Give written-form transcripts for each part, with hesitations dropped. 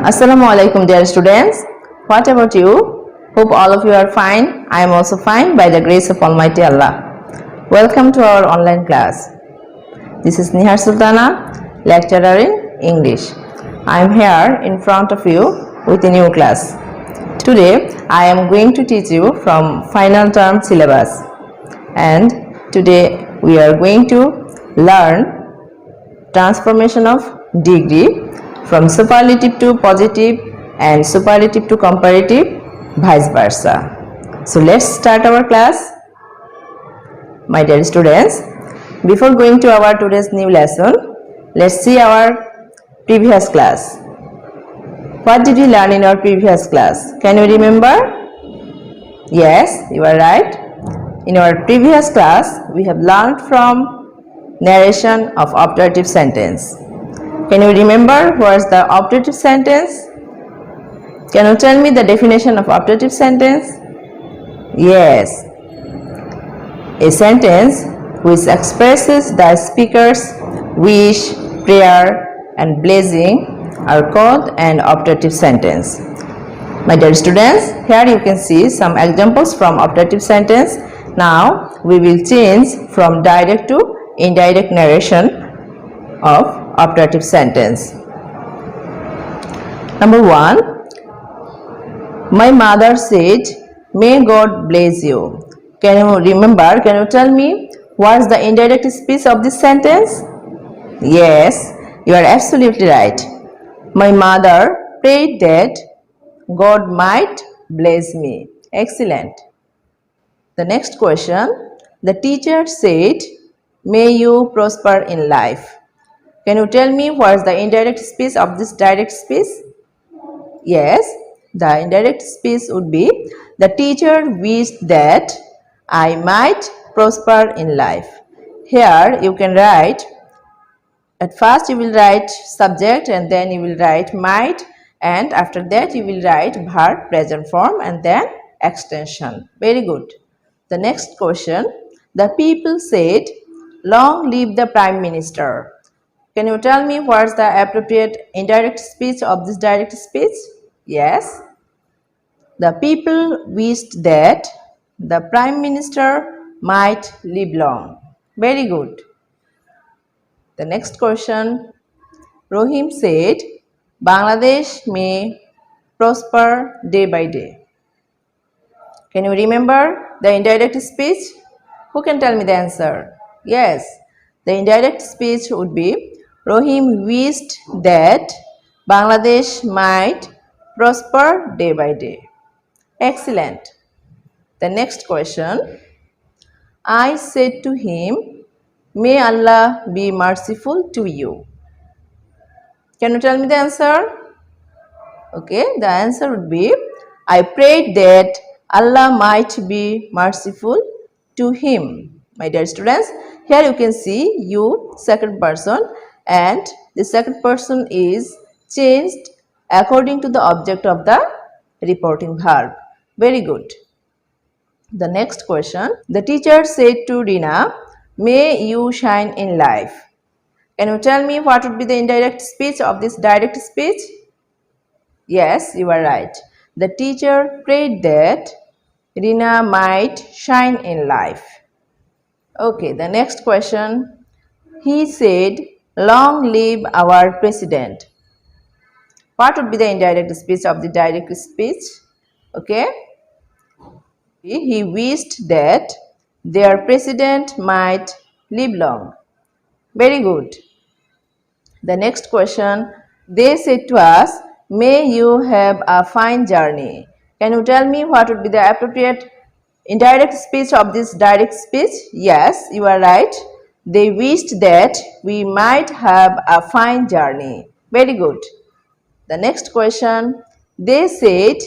Assalamu alaikum dear students. What about you? Hope all of you are fine. I am also fine by the grace of Almighty Allah. Welcome to our online class. This is Nihar Sultana, lecturer in English. I am here in front of you with a new class. Today I am going to teach you from final term syllabus, and today we are going to learn transformation of degree from superlative to positive and superlative to comparative, vice versa. So let's start our class. My dear students, before going to our today's new lesson, let's see our previous class. What did we learn in our previous class? Can you remember? Yes, you are right. In our previous class, we have learned from narration of operative sentence. Can you remember what's the operative sentence? Can you tell me the definition of operative sentence? Yes, a sentence which expresses the speaker's wish, prayer and blessing are called an operative sentence. My dear students, here you can see some examples from operative sentence. Now we will change from direct to indirect narration of operative sentence. Number 1. My mother said, "May God bless you." Can you remember? Can you tell me what is the indirect speech of this sentence? Yes, you are absolutely right. My mother prayed that God might bless me. Excellent. The next question. The teacher said, "May you prosper in life." Can you tell me what is the indirect speech of this direct speech? Yes, the indirect speech would be, the teacher wished that I might prosper in life. Here you can write, at first you will write subject and then you will write might, and after that you will write verb present form and then extension. Very good. The next question, the people said, "Long live the Prime Minister." Can you tell me what's the appropriate indirect speech of this direct speech? Yes. The people wished that the Prime Minister might live long. Very good. The next question. Rohim said, "Bangladesh may prosper day by day." Can you remember the indirect speech? Who can tell me the answer? Yes. The indirect speech would be, Rohim wished that Bangladesh might prosper day by day. Excellent. The next question. I said to him, "May Allah be merciful to you." Can you tell me the answer? Okay, the answer would be, I prayed that Allah might be merciful to him. My dear students, here you can see you, second person, and the second person is changed according to the object of the reporting verb. Very good. The next question. The teacher said to Rina, "May you shine in life." Can you tell me what would be the indirect speech of this direct speech? Yes, you are right. The teacher prayed that Rina might shine in life. Okay, the next question. He said, "Long live our president." What would be the indirect speech of the direct speech? Okay. He wished that their president might live long. Very good. The next question. They said to us, "May you have a fine journey." Can you tell me what would be the appropriate indirect speech of this direct speech? Yes, you are right. They wished that we might have a fine journey. Very good. The next question. They said,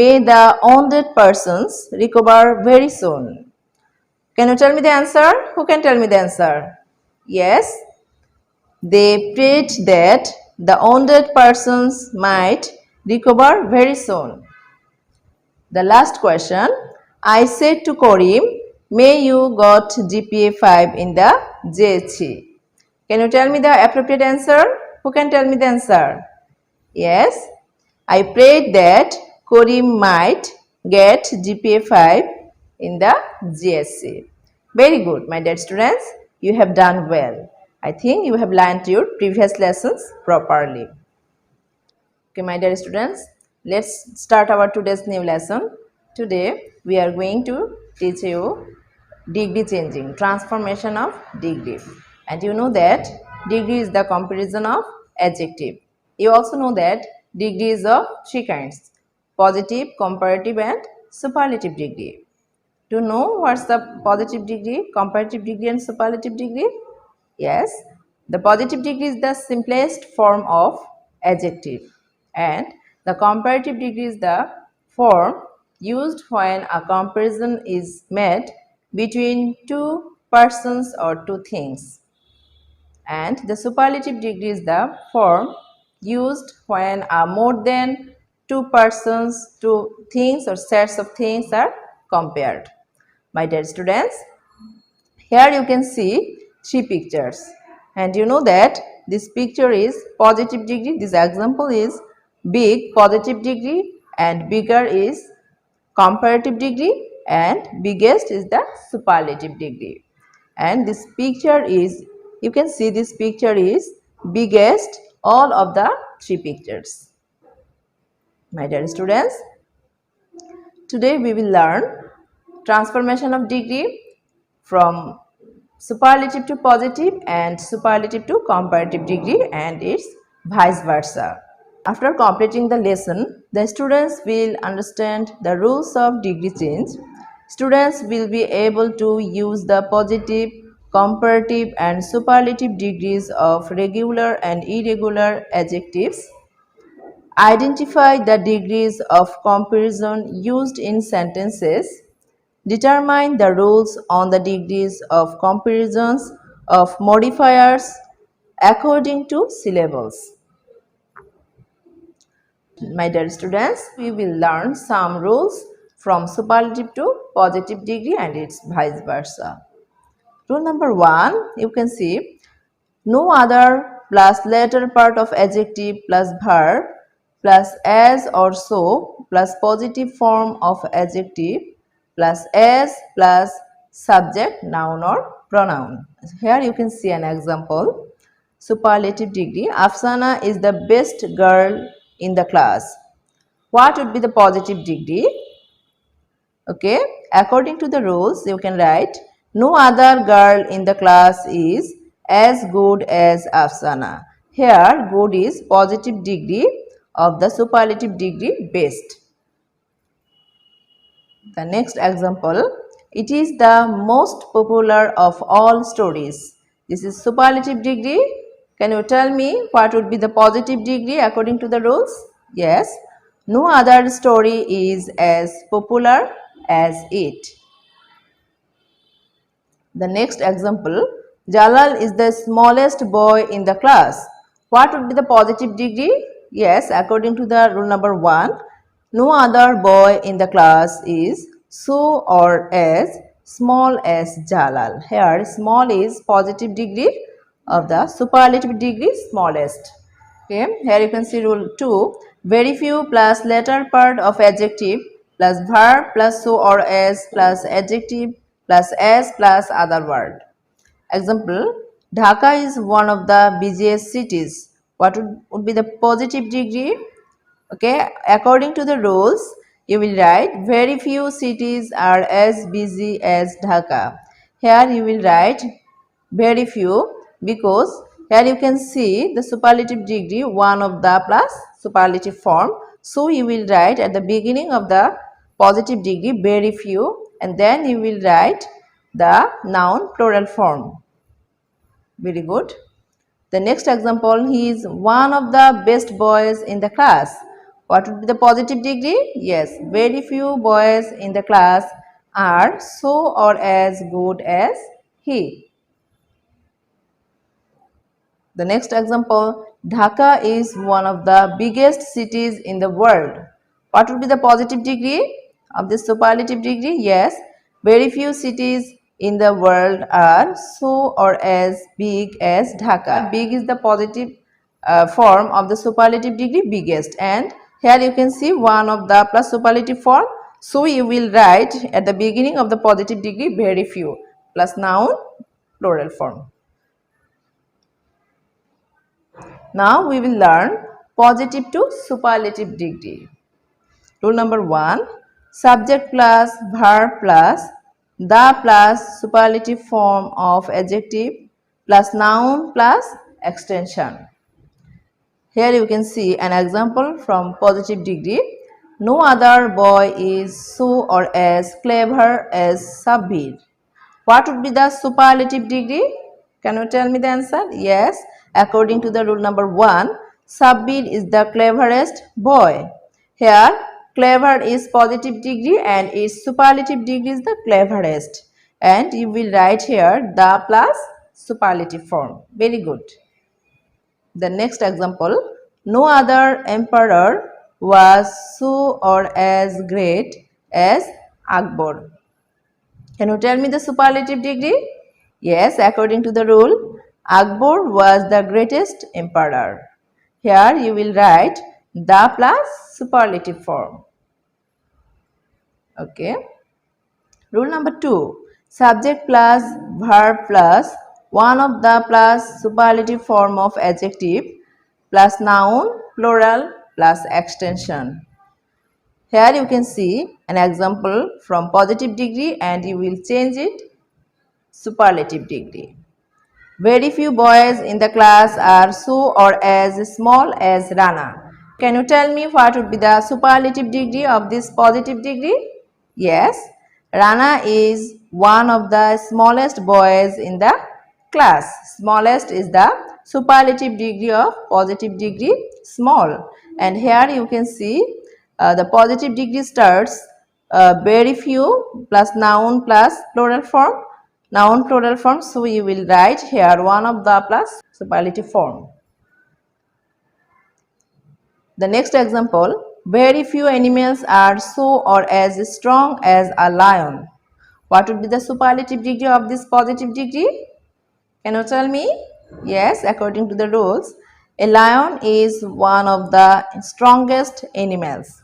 "May the wounded persons recover very soon." Can you tell me the answer? Who can tell me the answer? Yes. They prayed that the wounded persons might recover very soon. The last question. I said to Karim, "May you got GPA 5 in the JHE." Can you tell me the appropriate answer? Who can tell me the answer? Yes, I prayed that Karim might get GPA 5 in the GSC. Very good, my dear students. You have done well. I think you have learned your previous lessons properly. Okay, my dear students, let's start our today's new lesson. Today, we are going to teach you degree changing, transformation of degree. And you know that degree is the comparison of adjective. You also know that degree is of three kinds: positive, comparative and superlative degree. Do you know what's the positive degree, comparative degree and superlative degree? Yes, the positive degree is the simplest form of adjective and the comparative degree is the form used when a comparison is made between two persons or two things, and the superlative degree is the form used when more than two persons, two things or sets of things are compared. My dear students, here you can see three pictures and you know that this picture is positive degree. This example is big positive degree and bigger is comparative degree and biggest is the superlative degree. And this picture is, you can see this picture is biggest all of the three pictures. My dear students, today we will learn transformation of degree from superlative to positive and superlative to comparative degree and its vice versa. After completing the lesson, the students will understand the rules of degree change. Students will be able to use the positive, comparative and superlative degrees of regular and irregular adjectives. Identify the degrees of comparison used in sentences. Determine the rules on the degrees of comparisons of modifiers according to syllables. My dear students, we will learn some rules from superlative to positive degree and its vice versa. Rule number 1, you can see no other plus later part of adjective plus verb plus as or so plus positive form of adjective plus as plus subject, noun or pronoun. Here you can see an example. Superlative degree. Afsana is the best girl in the class. What would be the positive degree? Okay, according to the rules, you can write no other girl in the class is as good as Afsana. Here, good is positive degree of the superlative degree best. The next example, it is the most popular of all stories. This is superlative degree. Can you tell me what would be the positive degree according to the rules? Yes, no other story is as popular as it. The next example, Jalal is the smallest boy in the class. What would be the positive degree? Yes, according to the rule number 1, no other boy in the class is so or as small as Jalal. Here, small is positive degree of the superlative degree smallest. Okay, here you can see rule 2, very few plus later part of adjective plus verb plus so or as plus adjective plus as plus other word. Example, Dhaka is one of the busiest cities. What would be the positive degree? Okay, according to the rules, you will write very few cities are as busy as Dhaka. Here you will write very few because here you can see the superlative degree one of the plus superlative form. So you will write at the beginning of the positive degree very few and then you will write the noun plural form. Very good. The next example, he is one of the best boys in the class. What would be the positive degree? Yes, very few boys in the class are so or as good as he. The next example, Dhaka is one of the biggest cities in the world. What would be the positive degree of this superlative degree? Yes, very few cities in the world are so or as big as Dhaka. Big is the positive form of the superlative degree biggest and Here you can see one of the plus superlative form. So you will write at the beginning of the positive degree very few plus noun plural form. Now we will learn positive to superlative degree. Rule number 1, subject plus verb plus the plus superlative form of adjective plus noun plus extension. Here you can see an example from positive degree. No other boy is so or as clever as Sabir. What would be the superlative degree? Can you tell me the answer? Yes, according to the rule number 1, Sabir is the cleverest boy. Here, clever is positive degree and its superlative degree is the cleverest. And you will write here the plus superlative form. Very good. The next example, no other emperor was so or as great as Akbar. Can you tell me the superlative degree? Yes, according to the rule, Akbar was the greatest emperor. Here you will write the plus superlative form. Okay. Rule number 2, subject plus verb plus one of the plus superlative form of adjective plus noun plural plus extension. Here you can see an example from positive degree and you will change it superlative degree. Very few boys in the class are so or as small as Rana. Can you tell me what would be the superlative degree of this positive degree? Yes, Rana is one of the smallest boys in the class. Smallest is the superlative degree of positive degree small. And here you can see the positive degree starts very few plus noun plus plural form. Noun plural form. So you will write here one of the plus superlative form. The next example, very few animals are so or as strong as a lion. What would be the superlative degree of this positive degree? Can you tell me? Yes, according to the rules, a lion is one of the strongest animals.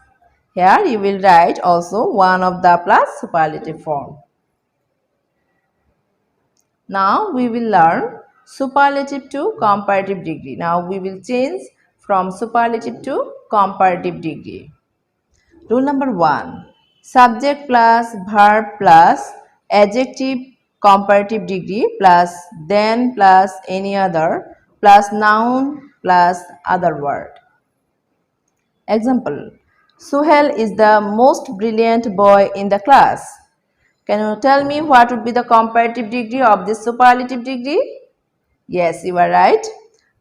Here you will write also one of the plus superlative form. Now we will learn superlative to comparative degree. Now we will change from superlative to comparative degree. Rule number 1, subject plus verb plus adjective comparative degree plus then plus any other plus noun plus other word. Example, Suhail is the most brilliant boy in the class. Can you tell me what would be the comparative degree of this superlative degree? Yes, you are right.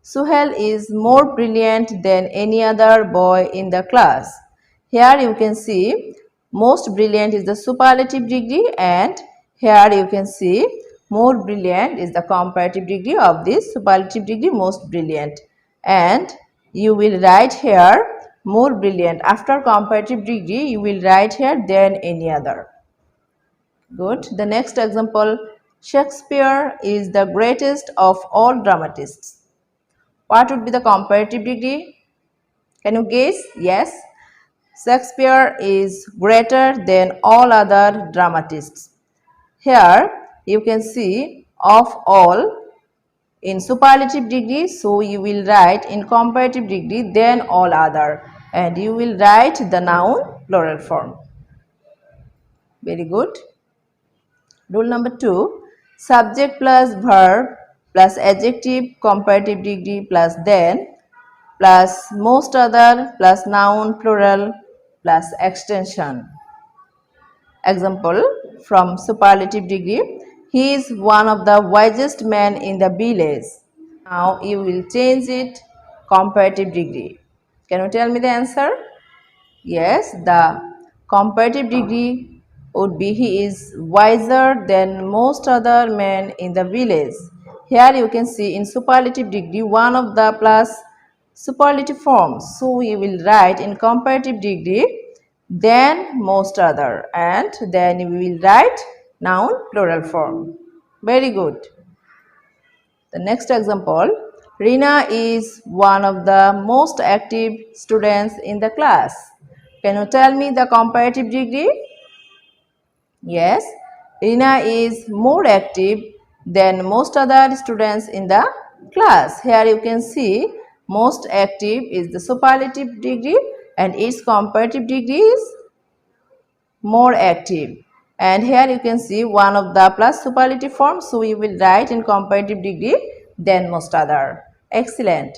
Suhail is more brilliant than any other boy in the class. Here you can see most brilliant is the superlative degree and here you can see more brilliant is the comparative degree of this superlative degree most brilliant. And you will write here more brilliant. After comparative degree you will write here than any other. Good. The next example, Shakespeare is the greatest of all dramatists. What would be the comparative degree? Can you guess? Yes. Shakespeare is greater than all other dramatists. Here you can see of all in superlative degree, so you will write in comparative degree than all other and you will write the noun plural form. Very good. Rule number 2, subject plus verb plus adjective comparative degree plus then plus most other plus noun plural plus extension. Example from superlative degree, he is one of the wisest men in the village. Now you will change it comparative degree. Can you tell me the answer? Yes, the comparative degree would be he is wiser than most other men in the village. Here you can see in superlative degree one of the plus superlative forms. So you will write in comparative degree than most other and then you will write noun plural form. Very good. The next example, Rina is one of the most active students in the class. Can you tell me the comparative degree? Yes, Rina is more active than most other students in the class. Here you can see most active is the superlative degree and its comparative degree is more active. And here you can see one of the plus superlative forms, so we will write in comparative degree than most other. Excellent.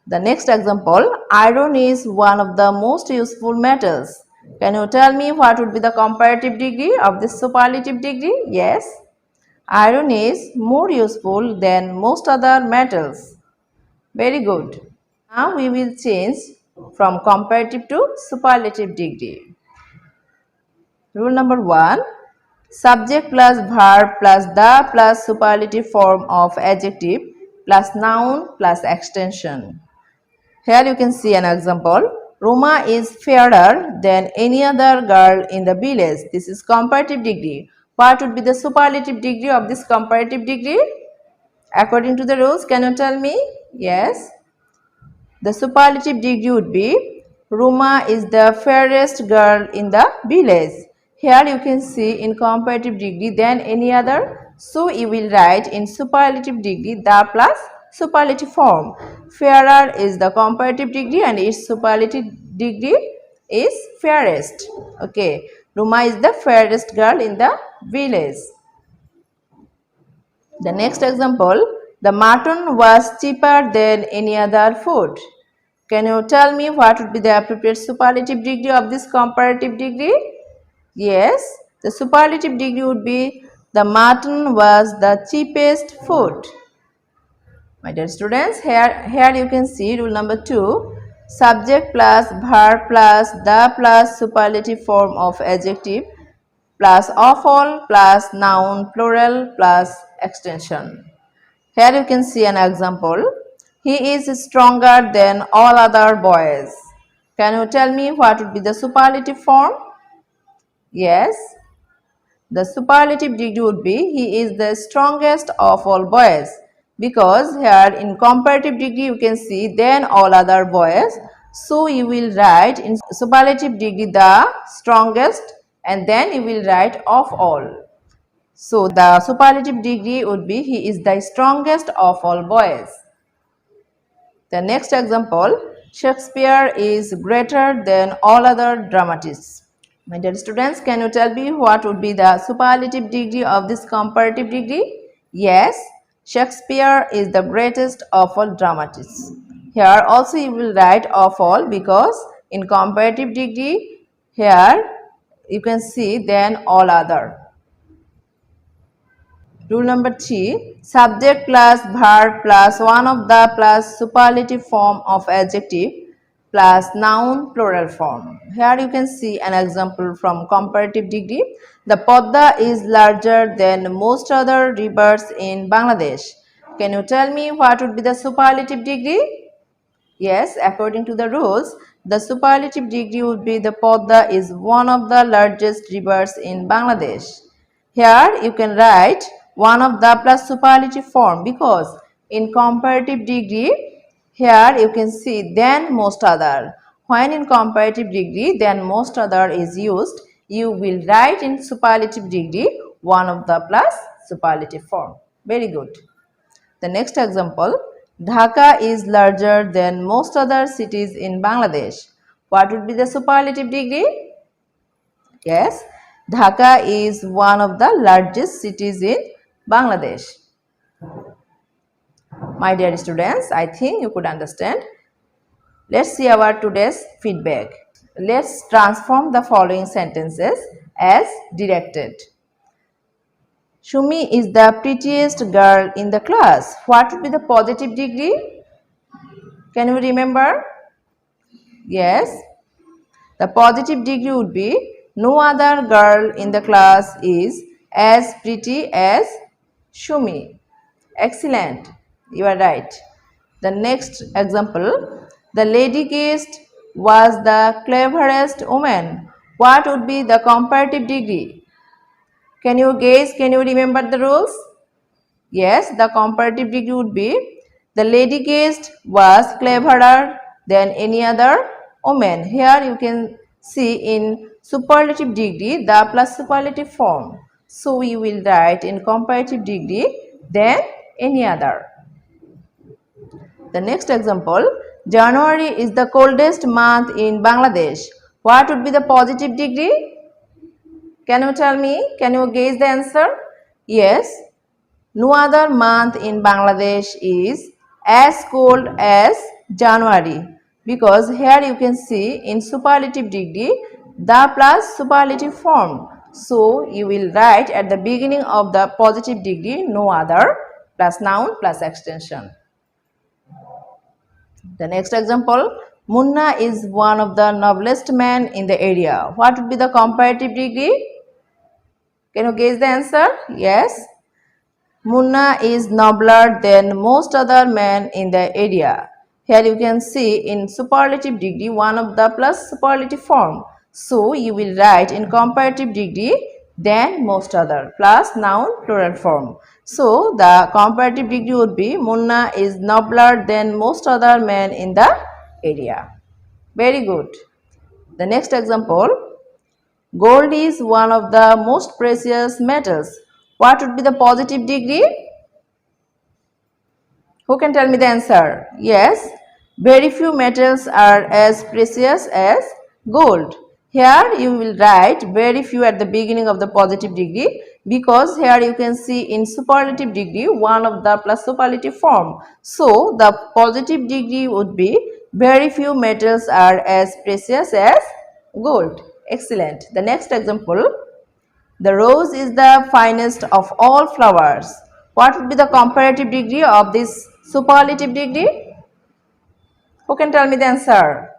The next example, iron is one of the most useful metals. Can you tell me what would be the comparative degree of this superlative degree? Yes, iron is more useful than most other metals. Very good. Now we will change from comparative to superlative degree. Rule number 1. Subject plus verb plus the plus superlative form of adjective plus noun plus extension. Here you can see an example. Roma is fairer than any other girl in the village. This is comparative degree. What would be the superlative degree of this comparative degree? According to the rules, can you tell me? Yes. The superlative degree would be Roma is the fairest girl in the village. Here you can see in comparative degree than any other. So you will write in superlative degree the plus superlative form. Fairer is the comparative degree and its superlative degree is fairest. Okay. Roma is the fairest girl in the village. The next example, the mutton was cheaper than any other food. Can you tell me what would be the appropriate superlative degree of this comparative degree? Yes, the superlative degree would be the mutton was the cheapest food. My dear students, here you can see rule number 2. Subject plus verb plus the plus superlative form of adjective plus of all plus noun plural plus extension. Here you can see an example. He is stronger than all other boys. Can you tell me what would be the superlative form? Yes. The superlative degree would be he is the strongest of all boys, because here in comparative degree you can see than all other boys. So you will write in superlative degree the strongest and then you will write of all. So the superlative degree would be he is the strongest of all boys. The next example, Shakespeare is greater than all other dramatists. My dear students, can you tell me what would be the superlative degree of this comparative degree? Yes, Shakespeare is the greatest of all dramatists. Here also you will write of all because in comparative degree here you can see than all other. Rule number 3, subject plus verb plus one of the plus superlative form of adjective plus noun plural form. Here you can see an example from comparative degree. The Podda is larger than most other rivers in Bangladesh. Can you tell me what would be the superlative degree? Yes, according to the rules, the superlative degree would be the Podda is one of the largest rivers in Bangladesh. Here you can write one of the plus superlative form because in comparative degree here you can see than most other. When in comparative degree than most other is used, you will write in superlative degree one of the plus superlative form. Very good. The next example, Dhaka is larger than most other cities in Bangladesh. What would be the superlative degree? Yes, Dhaka is one of the largest cities in Bangladesh. My dear students, I think you could understand. Let's see our today's feedback. Let's transform the following sentences as directed. Shumi is the prettiest girl in the class. What would be the positive degree? Can you remember? Yes. The positive degree would be no other girl in the class is as pretty as Shumi. Excellent. You are right. The next example, the lady guest was the cleverest woman. What would be the comparative degree? Can you guess? Can you remember the rules? Yes, the comparative degree would be the lady guest was cleverer than any other woman. Here you can see in superlative degree the plus superlative form. So you will write in comparative degree than any other. The next example, January is the coldest month in Bangladesh. What would be the positive degree? Can you tell me? Can you guess the answer? Yes, no other month in Bangladesh is as cold as January, because here you can see in superlative degree the plus superlative form. So you will write at the beginning of the positive degree no other plus noun plus extension. The next example, Munna is one of the noblest men in the area. What would be the comparative degree? Can you guess the answer? Yes. Munna is nobler than most other men in the area. Here you can see in superlative degree one of the plus superlative form. So you will write in comparative degree than most other plus noun plural form. So the comparative degree would be Munna is nobler than most other men in the area. Very good. The next example, gold is one of the most precious metals. What would be the positive degree? Who can tell me the answer? Yes, very few metals are as precious as gold. Here you will write very few at the beginning of the positive degree, because here you can see in superlative degree one of the plus superlative form. So the positive degree would be very few metals are as precious as gold. Excellent. The next example, the rose is the finest of all flowers. What would be the comparative degree of this superlative degree? Who can tell me the answer?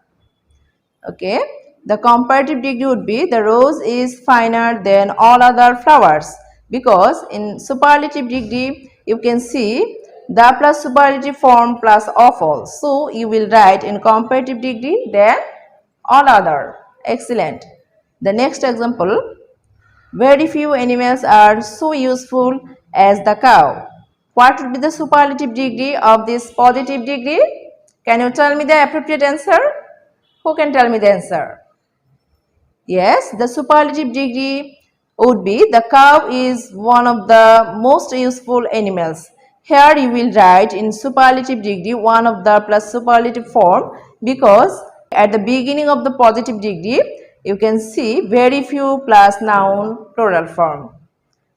Okay, the comparative degree would be the rose is finer than all other flowers, because in superlative degree you can see the plus superlative form plus of all. So you will write in comparative degree than all other. Excellent. The next example, very few animals are so useful as the cow. What would be the superlative degree of this positive degree? Can you tell me the appropriate answer? Who can tell me the answer? Yes, the superlative degree would be the cow is one of the most useful animals. Here you will write in superlative degree one of the plus superlative form, because at the beginning of the positive degree you can see very few plus noun plural form.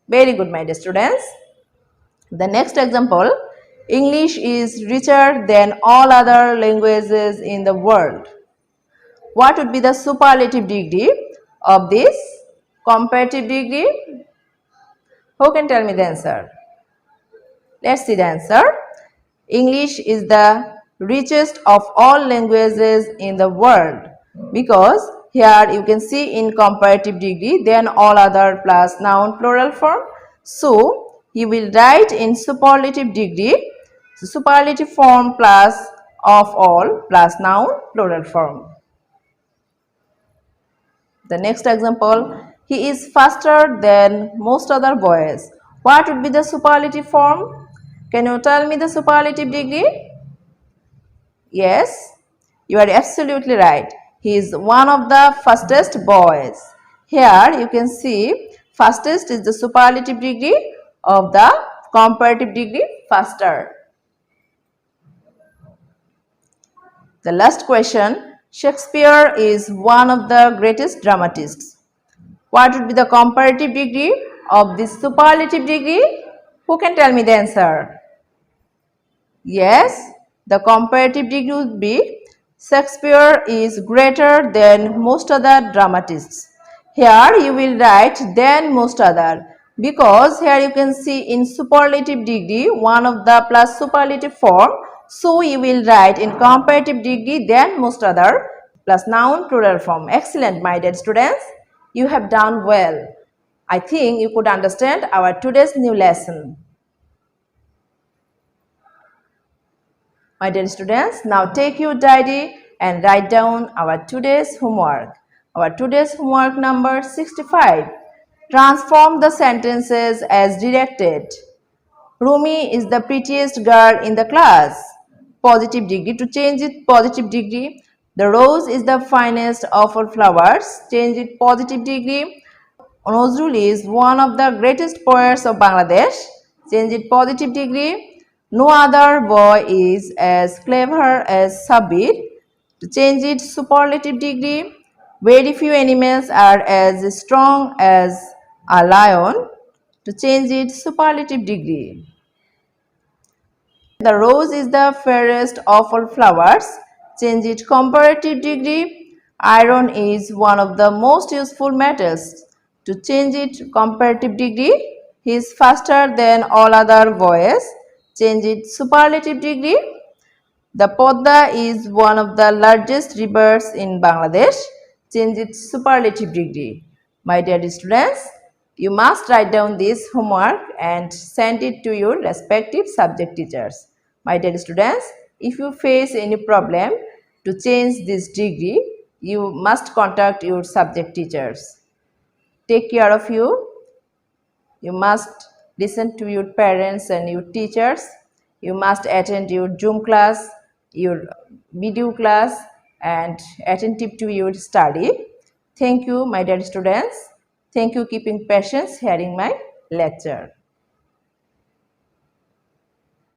Very good, my dear students. The next example, English is richer than all other languages in the world. What would be the superlative degree of this comparative degree? Who can tell me the answer? Let's see the answer. English is the richest of all languages in the world, because here you can see in comparative degree then all other plus noun plural form. So you will write in superlative degree superlative form plus of all plus noun plural form. The next example, he is faster than most other boys. What would be the superlative form? Can you tell me the superlative degree? Yes, you are absolutely right. He is one of the fastest boys. Here you can see fastest is the superlative degree of the comparative degree faster. The last question, Shakespeare is one of the greatest dramatists. What would be the comparative degree of this superlative degree? Who can tell me the answer? Yes, the comparative degree would be Shakespeare is greater than most other dramatists. Here you will write than most other, because here you can see in superlative degree one of the plus superlative form. So you will write in comparative degree than most other plus noun plural form. Excellent, my dear students. You have done well. I think you could understand our today's new lesson. My dear students, now take your diary and write down our today's homework. Our today's homework number 65. Transform the sentences as directed. Rumi is the prettiest girl in the class. Positive degree. To change it, positive degree. The rose is the finest of all flowers. Change it, positive degree. Nazrul is one of the greatest poets of Bangladesh. Change it, positive degree. No other boy is as clever as Sabir. To change it, superlative degree. Very few animals are as strong as a lion. To change it, superlative degree. The rose is the fairest of all flowers. Change it, comparative degree. Iron is one of the most useful metals. To change it, comparative degree. He is faster than all other boys. Change it, superlative degree. The Podda is one of the largest rivers in Bangladesh. Change its superlative degree. My dear students, you must write down this homework and send it to your respective subject teachers. My dear students, if you face any problem to change this degree, you must contact your subject teachers. Take care of you. You must listen to your parents and your teachers. You must attend your Zoom class, your video class, and attentive to your study. Thank you, my dear students. Thank you keeping patience hearing my lecture.